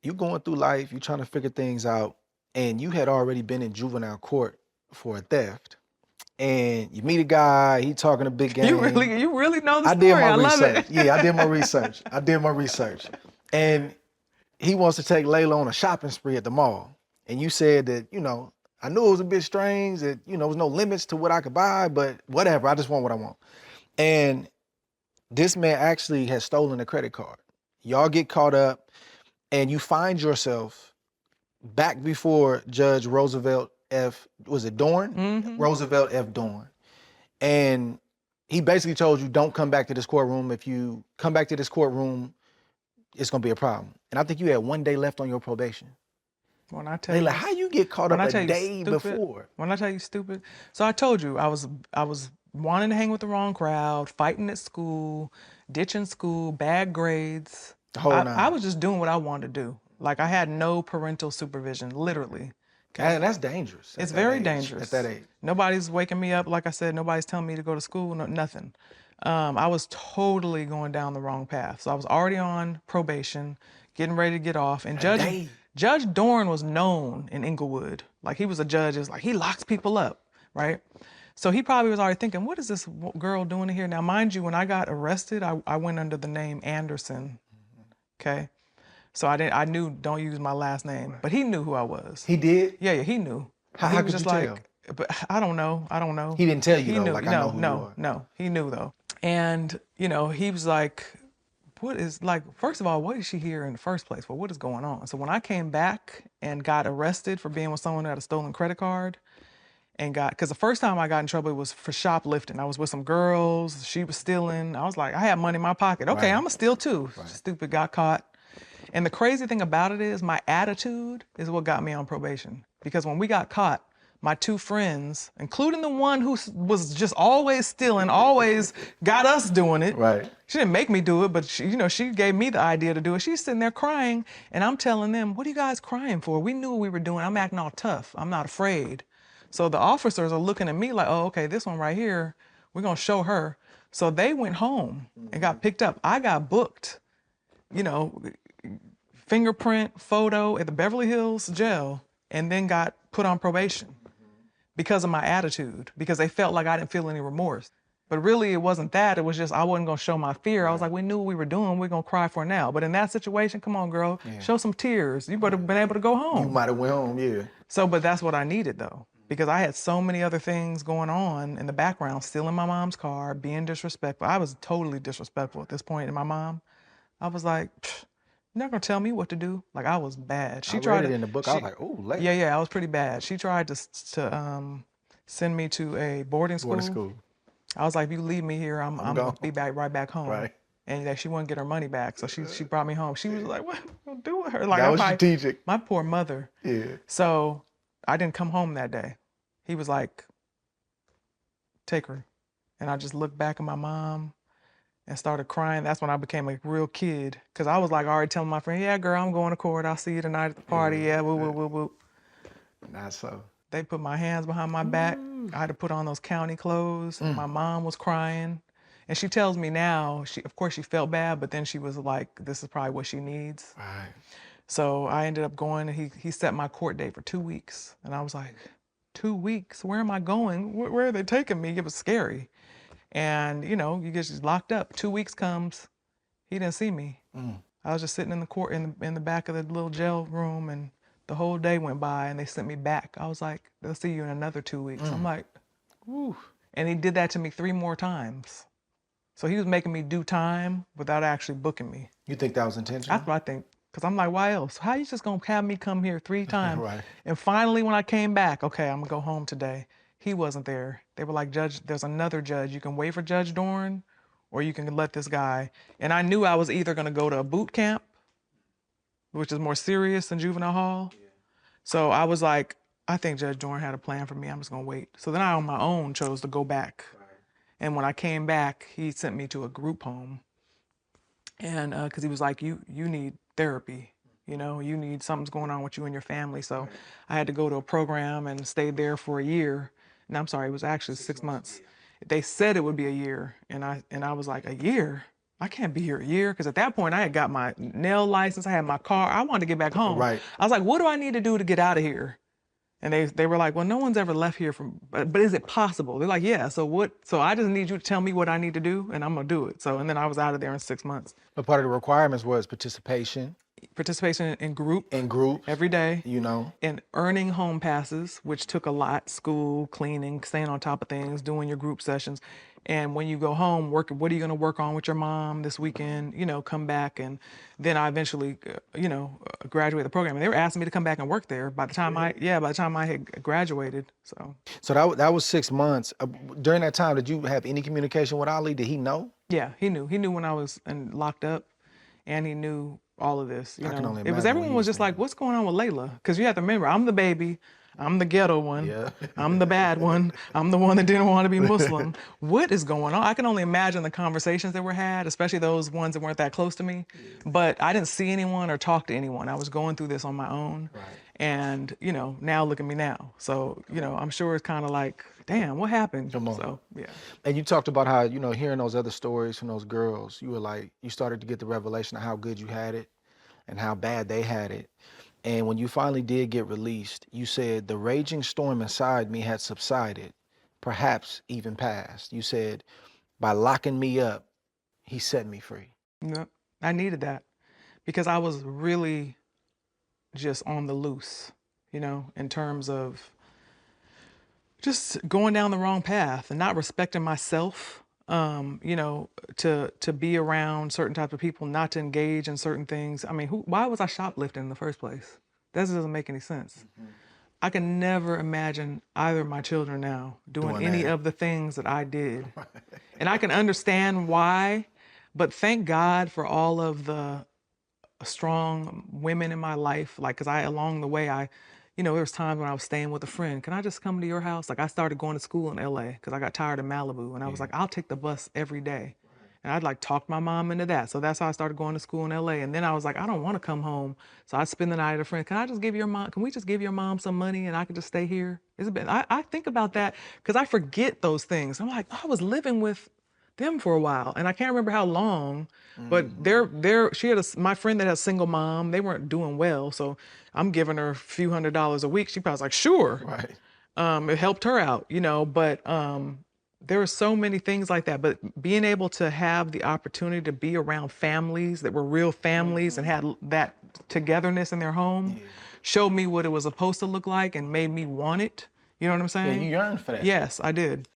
you going through life, you trying to figure things out, and you had already been in juvenile court for a theft. And you meet a guy, he talking a big game. You really know the I did story. my I love research. it. Yeah, I did my research. I did my research. And he wants to take Layla on a shopping spree at the mall. And you said that, I knew it was a bit strange, that, there was no limits to what I could buy, but whatever, I just want what I want. And this man actually has stolen a credit card. Y'all get caught up and you find yourself back before Judge Roosevelt F. Was it Dorn? Mm-hmm. Roosevelt F. Dorn. And he basically told you, don't come back to this courtroom. If you come back to this courtroom, it's gonna be a problem. And I think you had 1 day left on your probation. When I tell Layla, you, how you get caught when up I a tell you day stupid, before? when I tell you stupid, so I told you I was wanting to hang with the wrong crowd, fighting at school, ditching school, bad grades. The whole I nine. was just doing what I wanted to do. Like I had no parental supervision, literally. Okay. And that's dangerous at It's that very age. dangerous. At that age. Nobody's waking me up. Like I said, nobody's telling me to go to school, nothing. I was totally going down the wrong path. So I was already on probation, getting ready to get off. And Judge Dorn was known in Inglewood. Like he was a judge. It's like he locks people up, right? So he probably was already thinking, what is this girl doing here? Now, mind you, when I got arrested, I went under the name Anderson, okay? So I knew don't use my last name, but he knew who I was. He did? Yeah, he knew. How could you tell? But I don't know. He didn't tell you He though, knew. like I know who you are. No, he knew though. And he was like, what is, like, first of all, what is she here in the first place? Well, what is going on? So when I came back and got arrested for being with someone who had a stolen credit card and because the first time I got in trouble was for shoplifting. I was with some girls, she was stealing. I was like, I had money in my pocket. Okay, Right. I'm gonna steal too. Right. Stupid, got caught. And the crazy thing about it is my attitude is what got me on probation. Because when we got caught, my two friends, including the one who was just always stealing, always got us doing it. Right. She didn't make me do it, but she gave me the idea to do it. She's sitting there crying, and I'm telling them, what are you guys crying for? We knew what we were doing. I'm acting all tough. I'm not afraid. So the officers are looking at me like, oh, okay, this one right here, we're gonna show her. So they went home and got picked up. I got booked, fingerprint photo at the Beverly Hills jail, and then got put on probation because of my attitude, because they felt like I didn't feel any remorse. But really, it wasn't that. It was just I wasn't going to show my fear. I was like, we knew what we were doing. We're going to cry for now. But in that situation, come on, girl, show some tears. You would have been able to go home. You might have went home, yeah. So, but that's what I needed, though, because I had so many other things going on in the background, stealing my mom's car, being disrespectful. I was totally disrespectful at this point to my mom. I was like, you're not gonna tell me what to do. Like I was bad. I read it in the book. I was like, oh, Layla. Yeah, I was pretty bad. She tried to send me to a boarding school. I was like, if you leave me here, I'm gonna be right back home. Right. And she wouldn't get her money back, so she brought me home. She was like, what am I gonna do with her? Like that was strategic. My poor mother. Yeah. So I didn't come home that day. He was like, take her, and I just looked back at my mom and started crying. That's when I became a real kid. Because I was like already telling my friend, yeah, girl, I'm going to court. I'll see you tonight at the party. Yeah, woo. Not so. They put my hands behind my back. I had to put on those county clothes. My mom was crying. And she tells me now, of course she felt bad, but then she was like, this is probably what she needs. Right. So I ended up going, and he set my court date for 2 weeks. And I was like, 2 weeks? Where am I going? Where are they taking me? It was scary. And, you get just locked up. 2 weeks comes, he didn't see me. I was just sitting in the court in the back of the little jail room, and the whole day went by, and they sent me back. I was like, they'll see you in another 2 weeks. I'm like, whew. And he did that to me 3 more times. So he was making me do time without actually booking me. You think that was intentional? That's what I think. Because I'm like, why else? How you just going to have me come here 3 times? Right. And finally, when I came back, okay, I'm going to go home today. He wasn't there. They were like, Judge, there's another judge. You can wait for Judge Dorn, or you can let this guy. And I knew I was either going to go to a boot camp, which is more serious than juvenile hall. Yeah. So I was like, I think Judge Dorn had a plan for me. I'm just going to wait. So then I, on my own, chose to go back. Right. And when I came back, he sent me to a group home. And because he was like, you need therapy. You need something's going on with you and your family. So I had to go to a program and stayed there for a year. And I'm sorry, it was actually 6 months. Yeah. They said it would be a year. And I was like, a year? I can't be here a year, because at that point I had got my nail license, I had my car, I wanted to get back home. Right. I was like, what do I need to do to get out of here? And they were like, well, no one's ever left here from, but is it possible? They're like, yeah. So what? So I just need you to tell me what I need to do, and I'm gonna do it. So and then I was out of there in 6 months. But part of the requirements was participation Participation in group in groups, every day, you know. and earning home passes, which took a lot: school, cleaning, staying on top of things, doing your group sessions. And when you go home, work. What are you going to work on with your mom this weekend? You know, come back. And then I eventually, graduated the program. And they were asking me to come back and work there. By the time by the time I had graduated. So that was 6 months. During that time, did you have any communication with Ali? Did he know? Yeah, he knew. He knew when I was locked up, and he knew all of this. You I can know, only it was imagine what everyone he was was just like, thinking. "What's going on with Layla?" Because you have to remember, I'm the baby, I'm the ghetto one, Yeah. I'm the bad one, I'm the one that didn't want to be Muslim. What is going on? I can only imagine the conversations that were had, especially those ones that weren't that close to me. But I didn't see anyone or talk to anyone. I was going through this on my own. Right. And now look at me now. So I'm sure it's kind of like, damn, what happened? Come on. So yeah. And you talked about how, hearing those other stories from those girls, you were like, you started to get the revelation of how good you had it and how bad they had it. And when you finally did get released, you said the raging storm inside me had subsided, perhaps even passed. You said, by locking me up, he set me free. Yep. I needed that because I was really just on the loose, in terms of just going down the wrong path and not respecting myself, to be around certain types of people, not to engage in certain things. I mean, why was I shoplifting in the first place? That doesn't make any sense. I can never imagine either of my children now doing any that. of the things that I did. And I can understand why, but thank God for all of the strong women in my life. Like, cause along the way, there was times when I was staying with a friend. Can I just come to your house? Like, I started going to school in LA because I got tired of Malibu, and I was like, I'll take the bus every day. And I'd like talk my mom into that. So that's how I started going to school in LA. And then I was like, I don't want to come home. So I'd spend the night at a friend. Can we just give your mom some money and I can just stay here? I think about that because I forget those things. I'm like, oh, I was living with them for a while, and I can't remember how long, but my friend that has a single mom, they weren't doing well, so I'm giving her a few $100s a week. She probably was like, sure. Right. It helped her out, but there are so many things like that. But being able to have the opportunity to be around families that were real families and had that togetherness in their home showed me what it was supposed to look like and made me want it. You know what I'm saying? Yeah, you yearned for that. Yes, I did.